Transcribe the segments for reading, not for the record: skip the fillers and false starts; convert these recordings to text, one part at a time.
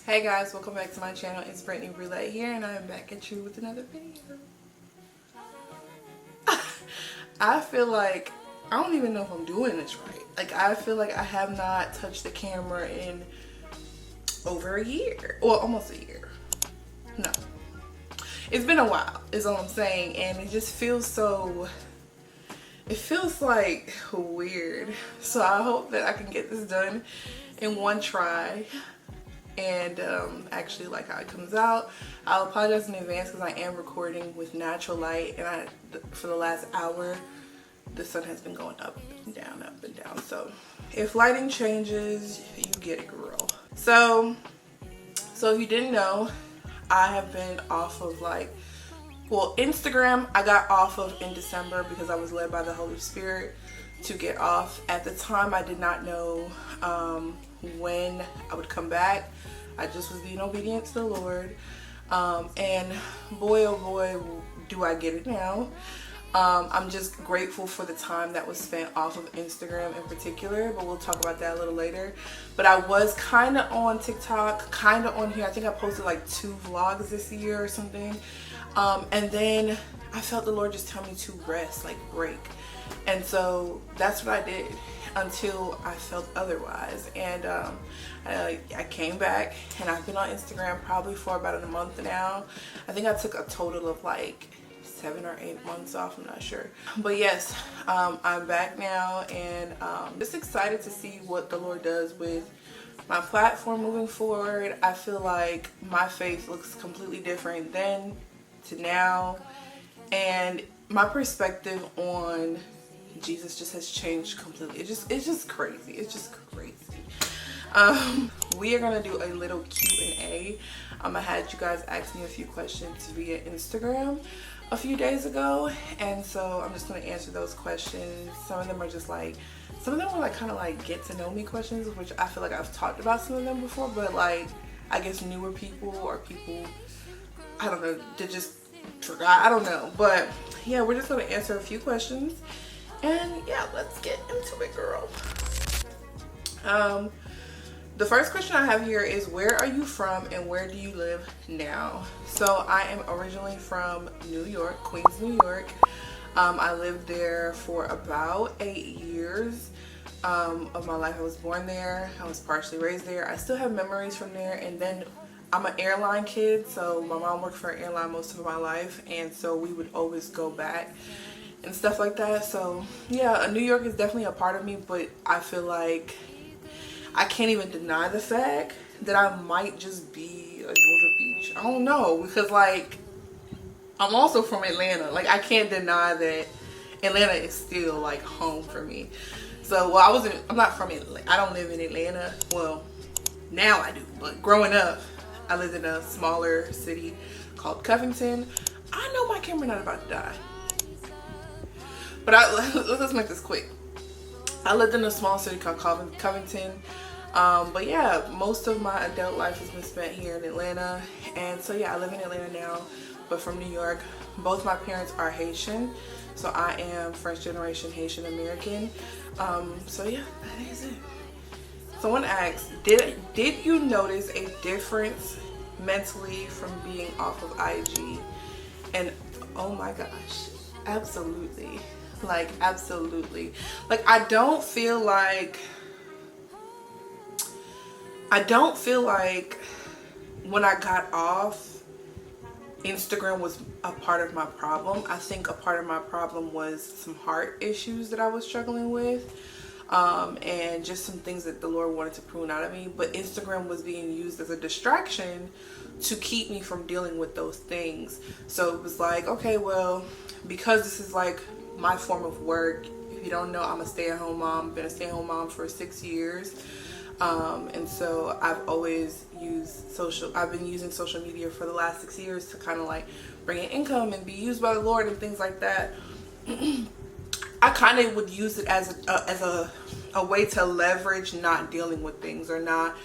Hey guys, welcome back to my channel. It's Brittany Roulette here, and I'm back at you with another video. I feel like I don't even know if I'm doing this right. Like, I feel like I have not touched the camera in over a year. Well, almost a year. No. It's been a while, is all I'm saying, and it just feels so... It feels like weird. So I hope that I can get this done in one try and actually like how it comes out. I'll apologize in advance because I am recording with natural light, and for the last hour the sun has been going up and down. So if lighting changes, you get it, girl. So if you didn't know, I have been off of Instagram. I got off of in December because I was led by the Holy Spirit to get off. At the time, I did not know when I would come back. I just was being obedient to the Lord, and boy oh boy do I get it now. I'm just grateful for the time that was spent off of Instagram in particular, but we'll talk about that a little later. But I was kind of on TikTok, kind of on here. I think I posted like 2 vlogs this year or something, and then I felt the Lord just tell me to rest, like break. And so that's what I did until I felt otherwise. And I came back, and I've been on Instagram probably for about a month now. I think I took a total of like 7 or 8 months off, I'm not sure. But yes, I'm back now, and just excited to see what the Lord does with my platform moving forward. I feel like my faith looks completely different then to now, and my perspective on Jesus just has changed completely. It's just crazy. It's just crazy. We are gonna do a little Q&A. I had you guys ask me a few questions via Instagram a few days ago, and so I'm just gonna answer those questions. Some of them are just like, some of them are like kind of like get to know me questions, which I feel like I've talked about some of them before, but like I guess newer people or people, I don't know, they just forgot, I don't know. But yeah, we're just gonna answer a few questions, and yeah, let's get into it, girl. The first question I have here is, where are you from and where do you live now? So I am originally from New York, Queens, New York. I lived there for about 8 years of my life. I was born there. I was partially raised there. I still have memories from there. And then I'm an airline kid, so my mom worked for an airline most of my life, and so we would always go back and stuff like that. So yeah, New York is definitely a part of me, but I feel like I can't even deny the fact that I might just be a Georgia Beach. I don't know, because like I'm also from Atlanta. Like, I can't deny that Atlanta is still like home for me. So well, I'm not from Atlanta. I don't live in Atlanta. Well, now I do, but growing up I lived in a smaller city called Covington. I know my camera not about to die, but let's make this quick. I lived in a small city called Covington, but yeah, most of my adult life has been spent here in Atlanta, and so yeah, I live in Atlanta now, but from New York. Both my parents are Haitian, so I am first generation Haitian American. So yeah, that is it. Someone asked, did you notice a difference mentally from being off of IG? And oh my gosh, absolutely. Like, absolutely. Like, I don't feel like when I got off, Instagram was a part of my problem. I think a part of my problem was some heart issues that I was struggling with, and just some things that the Lord wanted to prune out of me. But Instagram was being used as a distraction to keep me from dealing with those things. So it was like, okay, well, because this is like my form of work. If you don't know, I'm a stay-at-home mom. Been a stay-at-home mom for 6 years, and so I've always I've been using social media for the last 6 years to kind of like bring in income and be used by the Lord and things like that. I kind of would use it as a way to leverage not dealing with things, or not,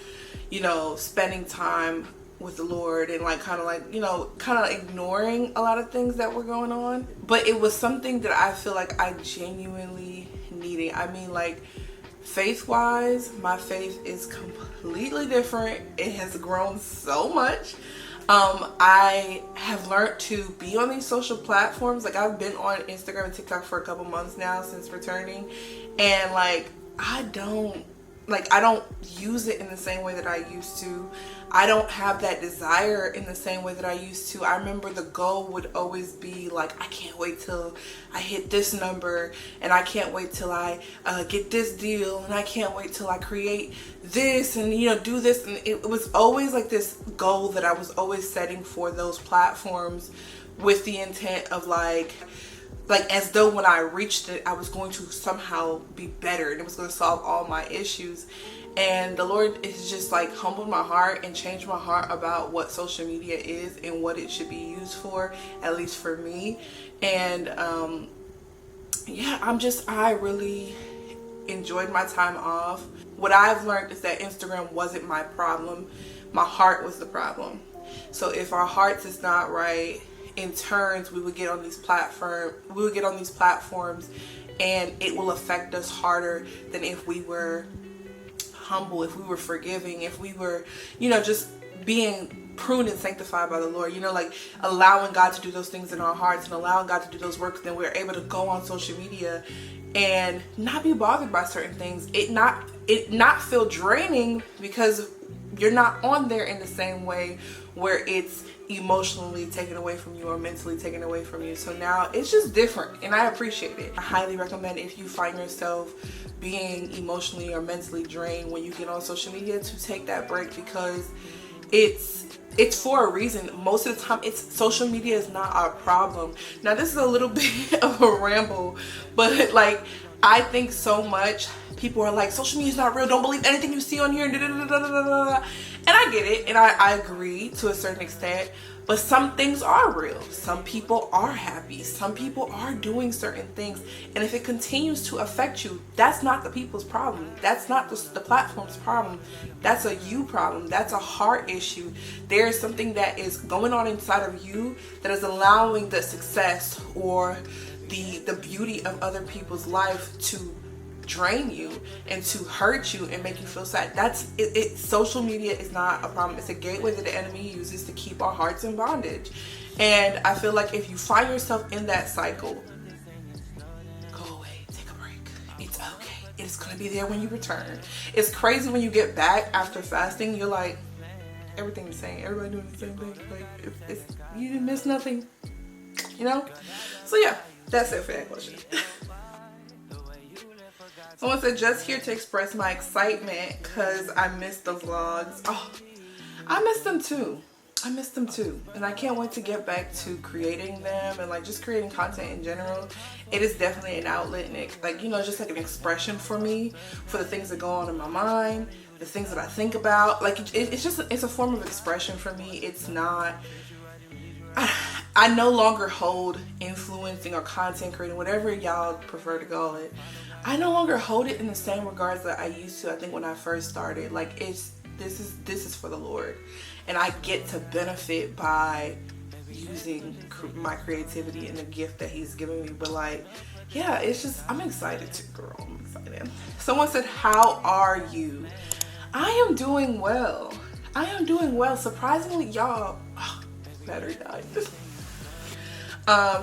you know, spending time with the Lord, and like kind of ignoring a lot of things that were going on. But it was something that I feel like I genuinely needed. I mean, like, Faith-wise, my faith is completely different. It has grown so much. I have learned to be on these social platforms. Like, I've been on Instagram and TikTok for a couple months now since returning, and like I don't use it in the same way that I used to. I don't have that desire in the same way that I used to. I remember the goal would always be like, I can't wait till I hit this number, and I can't wait till I get this deal, and I can't wait till I create this and, you know, do this. And it was always like this goal that I was always setting for those platforms, with the intent of like as though when I reached it, I was going to somehow be better and it was going to solve all my issues. And the Lord has just like humbled my heart and changed my heart about what social media is and what it should be used for, at least for me. And yeah, I really enjoyed my time off. What I've learned is that Instagram wasn't my problem. My heart was the problem. So if our hearts is not right, in turns we would get on these platforms and it will affect us harder than if we were humble, if we were forgiving, if we were, you know, just being pruned and sanctified by the Lord, you know, like allowing God to do those things in our hearts and allowing God to do those works. Then we're able to go on social media and not be bothered by certain things. It not feel draining, because you're not on there in the same way where it's emotionally taken away from you or mentally taken away from you. So now it's just different, and I appreciate it. I highly recommend, if you find yourself being emotionally or mentally drained when you get on social media, to take that break, because it's for a reason. Most of the time, social media is not our problem. Now, this is a little bit of a ramble, but like, I think so much people are like, social media is not real, don't believe anything you see on here, and I get it, and I agree to a certain extent. But some things are real. Some people are happy. Some people are doing certain things. And if it continues to affect you, that's not the people's problem. That's not the platform's problem. That's a you problem. That's a heart issue. There's something that is going on inside of you that is allowing the success or the beauty of other people's life to drain you and to hurt you and make you feel sad. That's it. Social media is not a problem. It's a gateway that the enemy uses to keep our hearts in bondage. And I feel like if you find yourself in that cycle, go away, take a break. It's okay. It's gonna be there when you return. It's crazy when you get back after fasting, you're like, everything's the same, everybody doing the same thing. Like, you didn't miss nothing, you know? So yeah, that's it for that question. Someone said, just here to express my excitement because I missed the vlogs. Oh, I missed them too. And I can't wait to get back to creating them and like just creating content in general. It is definitely an outlet, and it, like, you know, just like an expression for me, for the things that go on in my mind, the things that I think about. Like, it's a form of expression for me. It's not, I no longer hold influencing or content creating, whatever y'all prefer to call it. I no longer hold it in the same regards that I used to. I think when I first started, like, this is for the Lord, and I get to benefit by using my creativity and the gift that He's given me. But like, yeah, it's just, I'm excited too, girl. I'm excited. Someone said, how are you? I am doing well. Surprisingly, y'all, battery died.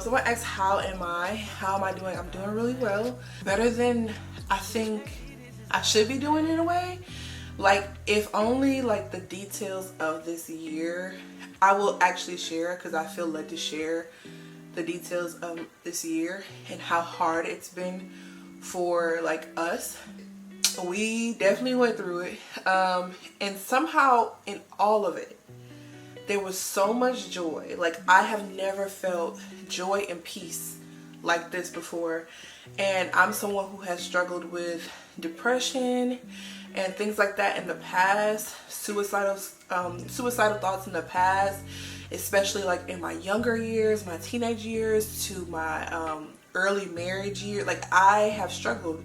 Someone asked, how am I doing? I'm doing really well. Better than I think I should be doing in a way. Like, if only like the details of this year, I will actually share, because I feel led to share the details of this year and how hard it's been for like us. We definitely went through it. And somehow in all of it, there was so much joy. Like, I have never felt joy and peace like this before. And I'm someone who has struggled with depression and things like that in the past, suicidal thoughts in the past, especially like in my younger years, my teenage years to my early marriage year. Like, I have struggled.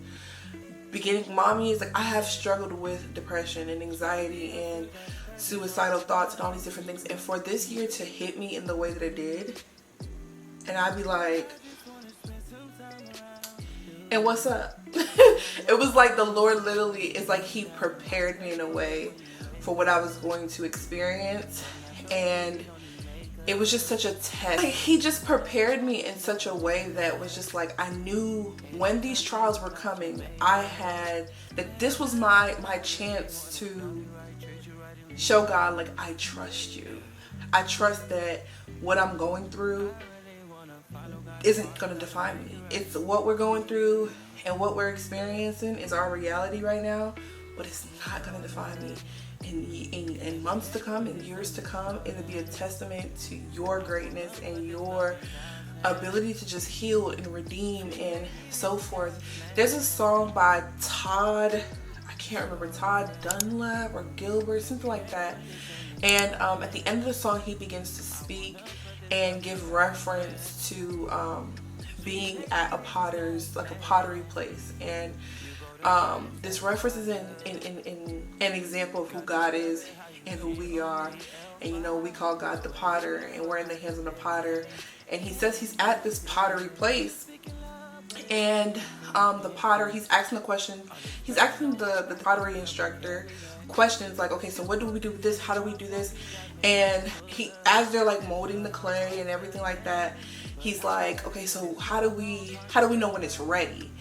Beginning mommy is like, I have struggled with depression and anxiety and suicidal thoughts and all these different things. And for this year to hit me in the way that it did, and I'd be like, And what's up? It was like the Lord literally, it's like he prepared me in a way for what I was going to experience. And it was just such a test. Like, he just prepared me in such a way that was just like, I knew when these trials were coming, I had, that this was my chance to show God, like, I trust you. I trust that what I'm going through isn't going to define me. It's what we're going through and what we're experiencing is our reality right now, but it's not going to define me. In months to come, in years to come, it'll be a testament to your greatness and your ability to just heal and redeem and so forth. There's a song by Todd, I can't remember, Todd Dunlap or Gilbert, something like that. And at the end of the song, he begins to speak and give reference to being at a pottery place. And this reference is in an example of who God is and who we are. And you know, we call God the potter, and we're in the hands of the potter. And he says he's at this pottery place, and the potter, he's asking the question, he's asking the pottery instructor questions like, okay, so what do we do with this? How do we do this? And he, as they're like molding the clay and everything like that, he's like, okay, so how do we know when it's ready?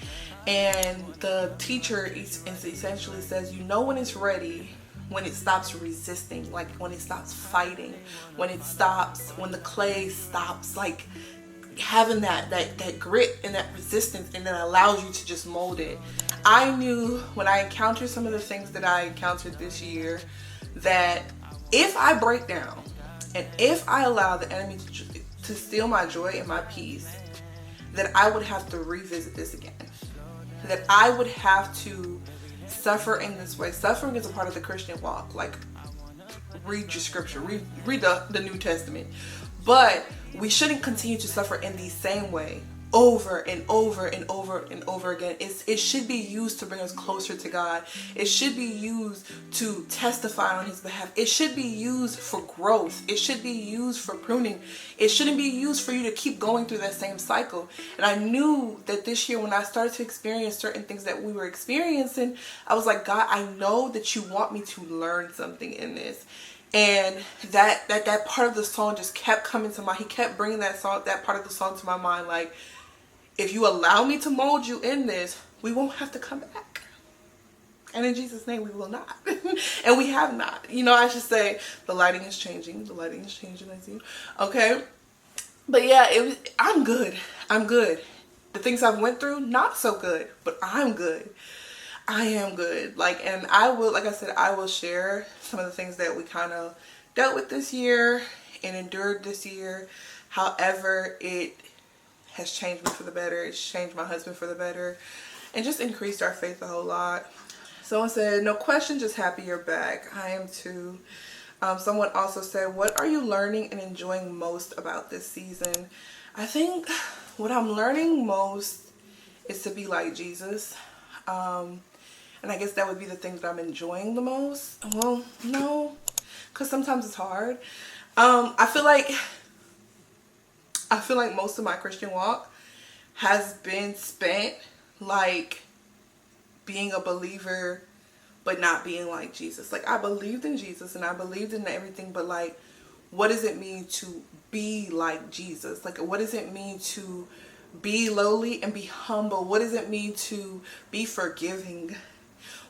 And the teacher essentially says, you know when it's ready when it stops resisting, like when it stops fighting, when the clay stops like having that grit and that resistance, and then allows you to just mold it. I knew when I encountered some of the things that I encountered this year, that if I break down and if I allow the enemy to steal my joy and my peace, that I would have to revisit this again. That I would have to suffer in this way. Suffering is a part of the Christian walk. Like, read your scripture, read the New Testament. But we shouldn't continue to suffer in the same way over and over and over and over again. It should be used to bring us closer to God. It should be used to testify on his behalf. It should be used for growth. It should be used for pruning. It shouldn't be used for you to keep going through that same cycle. And I knew that this year, when I started to experience certain things that we were experiencing, I was like, God, I know that you want me to learn something in this. And that part of the song just kept coming to mind. He kept bringing that part of the song to my mind. Like, if you allow me to mold you in this, we won't have to come back. And in Jesus' name, we will not. And we have not. You know, I should say the lighting is changing. The lighting is changing, I see. Okay. But yeah, I'm good. I'm good. The things I've went through, not so good. But I'm good. I am good. Like, and I will, like I said, I will share some of the things that we kind of dealt with this year and endured this year. However, it has changed me for the better. It's changed my husband for the better and just increased our faith a whole lot. Someone said, no question, just happy you're back. I am too. Someone also said, what are you learning and enjoying most about this season? I think what I'm learning most is to be like Jesus. And I guess that would be the things that I'm enjoying the most. Well, no, because sometimes it's hard. I feel like most of my Christian walk has been spent like being a believer but not being like Jesus. Like, I believed in Jesus and I believed in everything, but like, what does it mean to be like Jesus? Like, what does it mean to be lowly and be humble? What does it mean to be forgiving?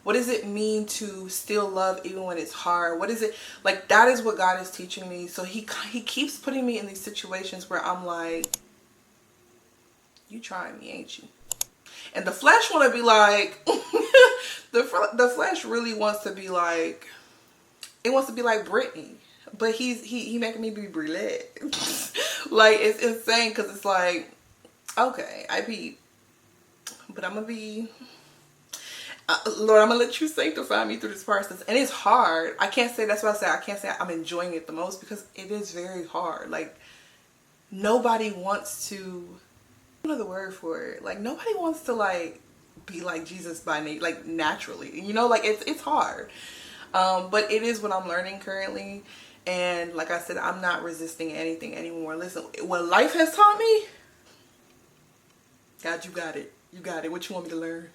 What does it mean to still love even when it's hard? What is it like? That is what God is teaching me. So he keeps putting me in these situations where I'm like, you trying me, ain't you? And the flesh want to be like, the flesh really wants to be like, it wants to be like Brittany, but he making me be brulette. Like, it's insane, because it's like, okay, I be, but I'm gonna be, Lord, I'm gonna let you sanctify me through this process. And it's hard. I can't say, that's why I say I can't say I'm enjoying it the most, because it is very hard. Like, nobody wants to, I don't know the word for it. Like, nobody wants to like be like Jesus by like naturally, you know, like it's hard. But it is what I'm learning currently. And like I said, I'm not resisting anything anymore. Listen, what life has taught me, God, you got it. You got it. What you want me to learn?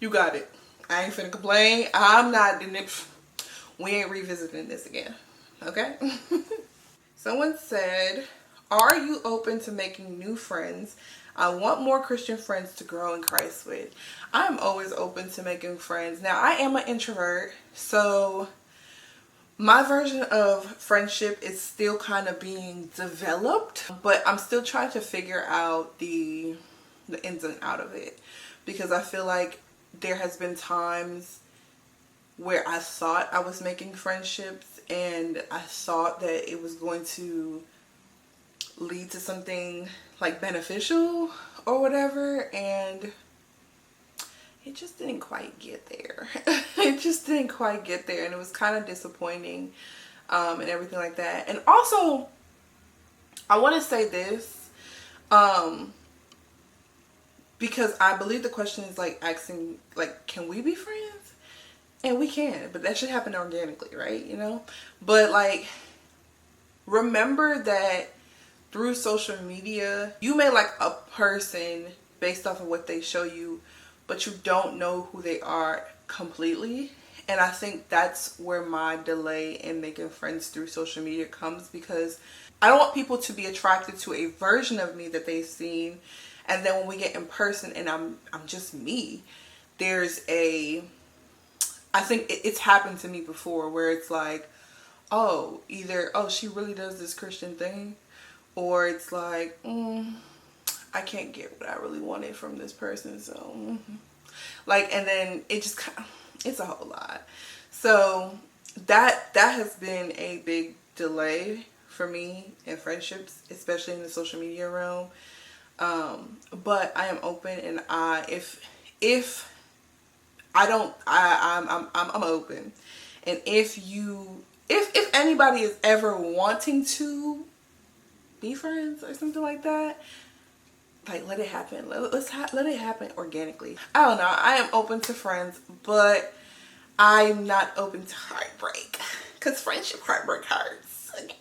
You got it. I ain't finna complain. I'm not. We ain't revisiting this again. Okay? Someone said, are you open to making new friends? I want more Christian friends to grow in Christ with. I'm always open to making friends. Now, I am an introvert, so my version of friendship is still kind of being developed, but I'm still trying to figure out the ins and out of it, because I feel like there has been times where I thought I was making friendships and I thought that it was going to lead to something like beneficial or whatever, and it just didn't quite get there. It just didn't quite get there, and it was kind of disappointing, and everything like that. And also, I want to say this, because I believe the question is like asking, like, can we be friends? And we can, but that should happen organically, right? You know? But like, remember that through social media, you may like a person based off of what they show you, but you don't know who they are completely. And I think that's where my delay in making friends through social media comes, because I don't want people to be attracted to a version of me that they've seen, and then when we get in person and I'm just me, there's a, I think it's happened to me before where it's like, oh, either, oh, she really does this Christian thing, or it's like, I can't get what I really wanted from this person, so, like, and then it just kind of, it's a whole lot. So that has been a big delay for me in friendships, especially in the social media realm. But I am open, and if I don't, I'm open. And if anybody is ever wanting to be friends or something like that, like, let it happen. Let it happen organically. I don't know. I am open to friends, but I'm not open to heartbreak, because friendship heartbreak hurts. Okay.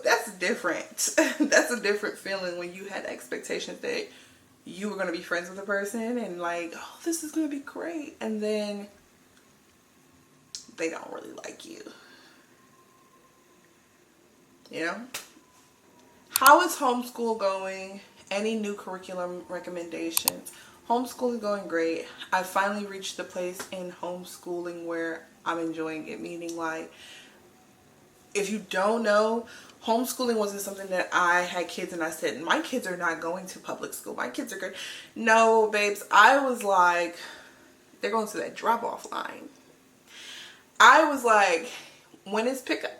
That's different. That's a different feeling when you had expectations that you were going to be friends with a person and like, oh, this is going to be great, and then they don't really like you. You know? How is homeschool going? Any new curriculum recommendations? Homeschool is going great. I finally reached the place in homeschooling where I'm enjoying it, meaning like, if you don't know, homeschooling wasn't something that I had kids and I said, my kids are not going to public school. My kids are good. No, babes. I was like, they're going to that drop-off line. I was like, when is pickup?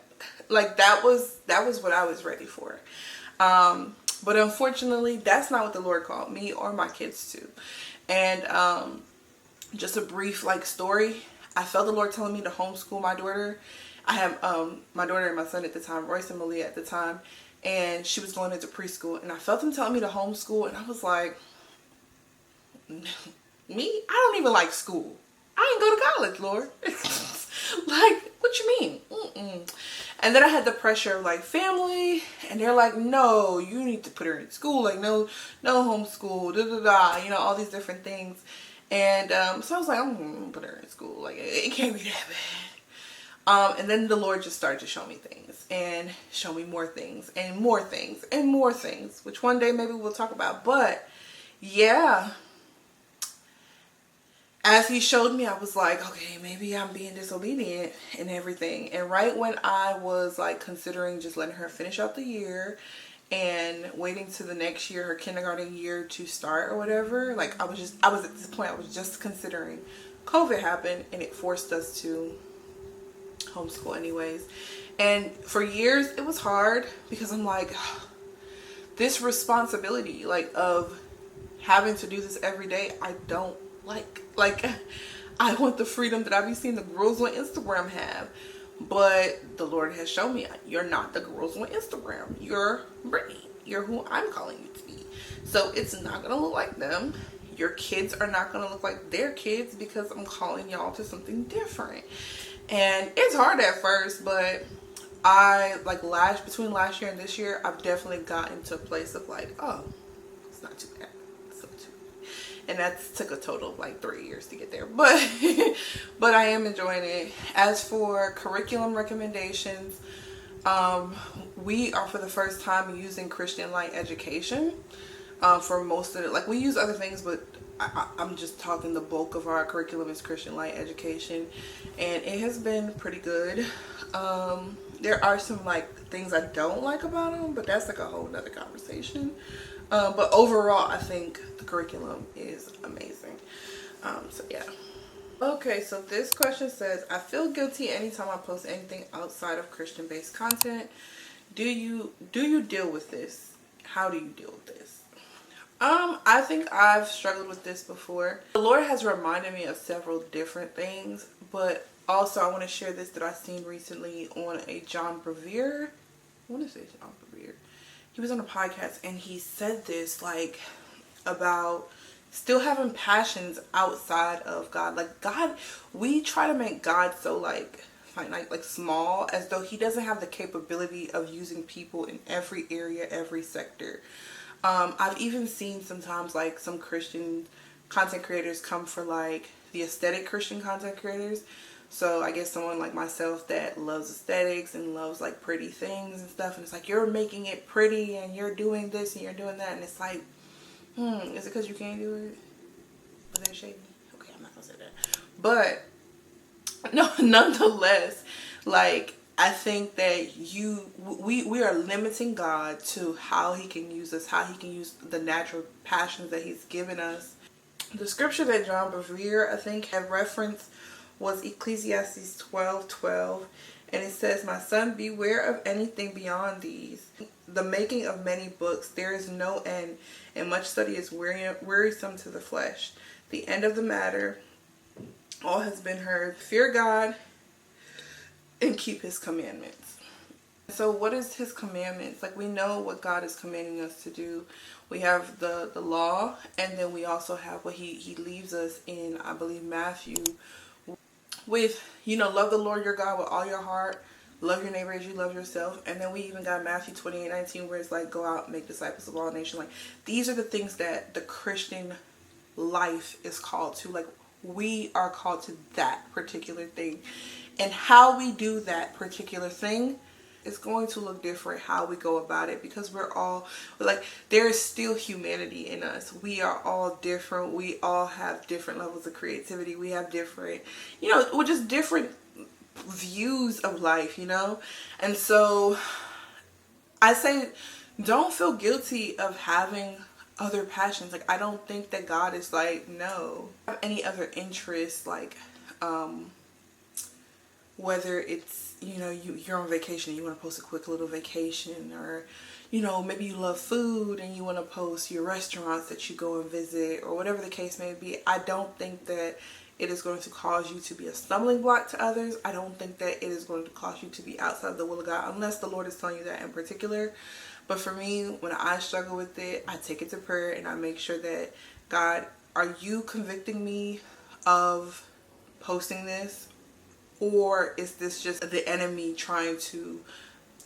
Like, that was what I was ready for. But unfortunately, that's not what the Lord called me or my kids to. And just a brief like story. I felt the Lord telling me to homeschool my daughter. I have my daughter and my son at the time, Royce and Malia at the time, and she was going into preschool, and I felt him telling me to homeschool, and I was like, me? I don't even like school. I ain't go to college, Lord. Like, what you mean? And then I had the pressure of like family, and they're like, no, you need to put her in school, like no homeschool, you know, all these different things. And so I was like, I'm gonna put her in school, like it can't be that bad. And then the Lord just started to show me things and show me more things and more things and more things, which one day maybe we'll talk about. But yeah, as he showed me, I was like, okay, maybe I'm being disobedient and everything. And right when I was like considering just letting her finish out the year and waiting to the next year, her kindergarten year to start or whatever, like I was at this point, I was just considering. COVID happened and it forced us to homeschool anyways. And for years it was hard because I'm like, this responsibility like of having to do this every day, I don't like I want the freedom that I be seeing the girls on Instagram have. But the Lord has shown me, you're not the girls on Instagram. You're Brittany. You're who I'm calling you to be. So it's not gonna look like them. Your kids are not gonna look like their kids because I'm calling y'all to something different. And it's hard at first, but I like between last year and this year, I've definitely gotten to a place of like, oh, It's not too bad. It's not too bad. And that took a total of like 3 years to get there. But but I am enjoying it. As for curriculum recommendations, we are for the first time using Christian Light Education for most of it. Like we use other things, but I'm just talking the bulk of our curriculum is Christian Light Education, and it has been pretty good. There are some like things I don't like about them, but that's like a whole nother conversation. But overall, I think the curriculum is amazing. So yeah. Okay, so this question says, I feel guilty anytime I post anything outside of Christian-based content. Do you deal with this? How do you deal with this? I think I've struggled with this before. The Lord has reminded me of several different things, but also I want to share this that I've seen recently on a John Bevere. I want to say John Bevere. He was on a podcast and he said this like about still having passions outside of God. Like God, we try to make God so like finite, like small, as though he doesn't have the capability of using people in every area, every sector. I've even seen sometimes like some Christian content creators come for like the aesthetic Christian content creators. So I guess someone like myself that loves aesthetics and loves like pretty things and stuff, and it's like, you're making it pretty and you're doing this and you're doing that, and it's like, is it because you can't do it? Was that shady? Okay, I'm not gonna say that. But no, nonetheless, like I think that we are limiting God to how he can use us, how he can use the natural passions that he's given us. The scripture that John Bevere, I think, had referenced was Ecclesiastes 12:12, and it says, "My son, beware of anything beyond these. The making of many books, there is no end, and much study is wearisome to the flesh. The end of the matter, all has been heard. Fear God and keep his commandments." So what is his commandments? Like, we know what God is commanding us to do. We have the law, and then we also have what he leaves us in, I believe, Matthew, with, love the Lord your God with all your heart, love your neighbor as you love yourself. And then we even got Matthew 28:19, where it's like, go out and make disciples of all nations. Like, these are the things that the Christian life is called to. Like, we are called to that particular thing, and how we do that particular thing is going to look different, how we go about it, because we're all like, there is still humanity in us. We are all different. We all have different levels of creativity. We have different, we're just different views of life, and so I say, don't feel guilty of having other passions. Like, I don't think that God is like, no, have any other interests, like whether it's, you're on vacation, you want to post a quick little vacation, or maybe you love food and you want to post your restaurants that you go and visit, or whatever the case may be. I don't think that it is going to cause you to be a stumbling block to others. I don't think that it is going to cause you to be outside the will of God, unless the Lord is telling you that in particular. But for me, when I struggle with it, I take it to prayer and I make sure that, God, are you convicting me of posting this? Or is this just the enemy trying to,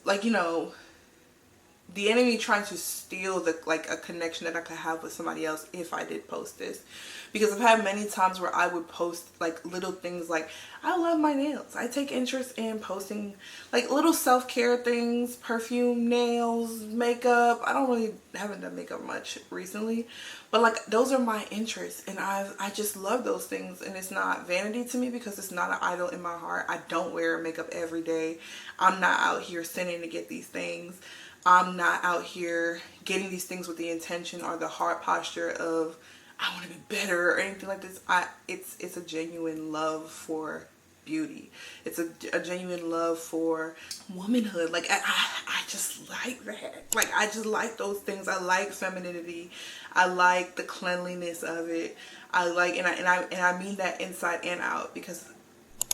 the enemy trying to steal a connection that I could have with somebody else if I did post this? Because I've had many times where I would post like little things, like, I love my nails. I take interest in posting like little self-care things, perfume, nails, makeup. Haven't done makeup much recently, but like, those are my interests, and I just love those things. And it's not vanity to me, because it's not an idol in my heart. I don't wear makeup every day. I'm not out here sinning to get these things. I'm not out here getting these things with the intention or the heart posture of, I want to be better or anything like this. It's a genuine love for beauty. It's a genuine love for womanhood. Like, I just like that. Like, I just like those things. I like femininity. I like the cleanliness of it. I like, and I mean that inside and out, because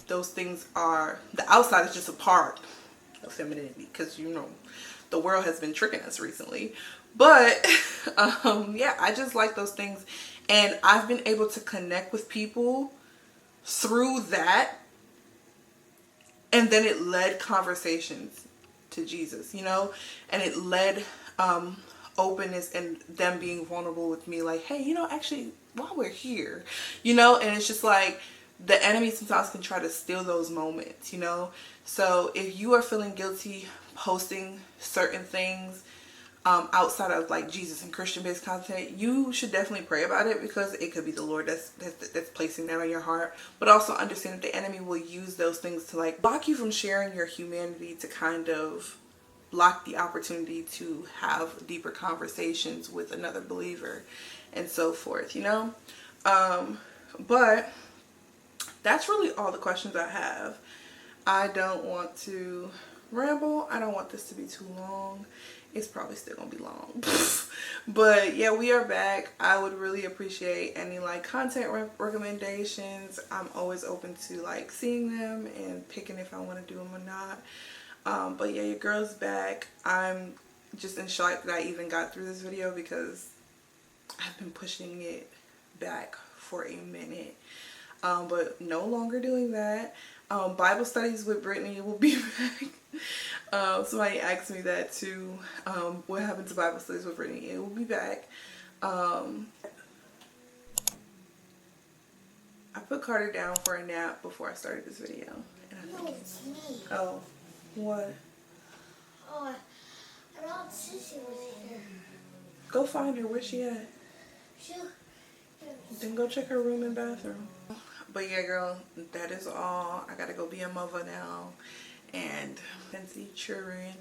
those things are, the outside is just a part of femininity, because the world has been tricking us recently. But yeah, I just like those things, and I've been able to connect with people through that, and then it led conversations to Jesus, and it led openness and them being vulnerable with me, like, hey, you know, actually, while we're here, you know. And it's just like the enemy sometimes can try to steal those moments, you know. So if you are feeling guilty posting certain things outside of like Jesus and Christian based content, you should definitely pray about it, because it could be the Lord that's placing that on your heart. But also understand that the enemy will use those things to like block you from sharing your humanity, to kind of block the opportunity to have deeper conversations with another believer and so forth, you know. But that's really all the questions I have. I don't want to ramble. I don't want this to be too long. It's probably still gonna be long. But yeah, we are back. I would really appreciate any like content recommendations. I'm always open to like seeing them and picking if I want to do them or not. But yeah, your girl's back. I'm just in shock that I even got through this video, because I've been pushing it back for a minute. But no longer doing that. Bible studies with Brittany will be back. Somebody asked me that too. What happened to Bible studies with Brittany? It will be back. I put Carter down for a nap before I started this video. No, it's me. Oh, what? Oh, I thought Sissy was here. Go find her. Where's she at? She, Then go check her room and bathroom. But yeah, girl, that is all. I gotta go be a mother now and see children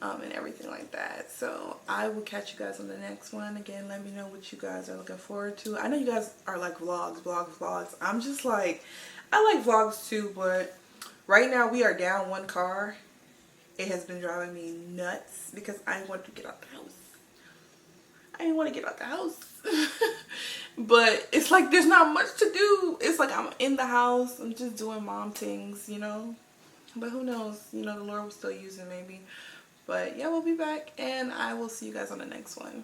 and everything like that. So I will catch you guys on the next one. Again, let me know what you guys are looking forward to. I know you guys are like vlogs. I'm just like, I like vlogs too, but right now we are down one car. It has been driving me nuts because I want to get out the house. I didn't want to get out the house. But it's like there's not much to do. It's like I'm in the house. I'm just doing mom things, you know. But who knows? You know, the Lord will still use it maybe. But yeah, we'll be back. And I will see you guys on the next one.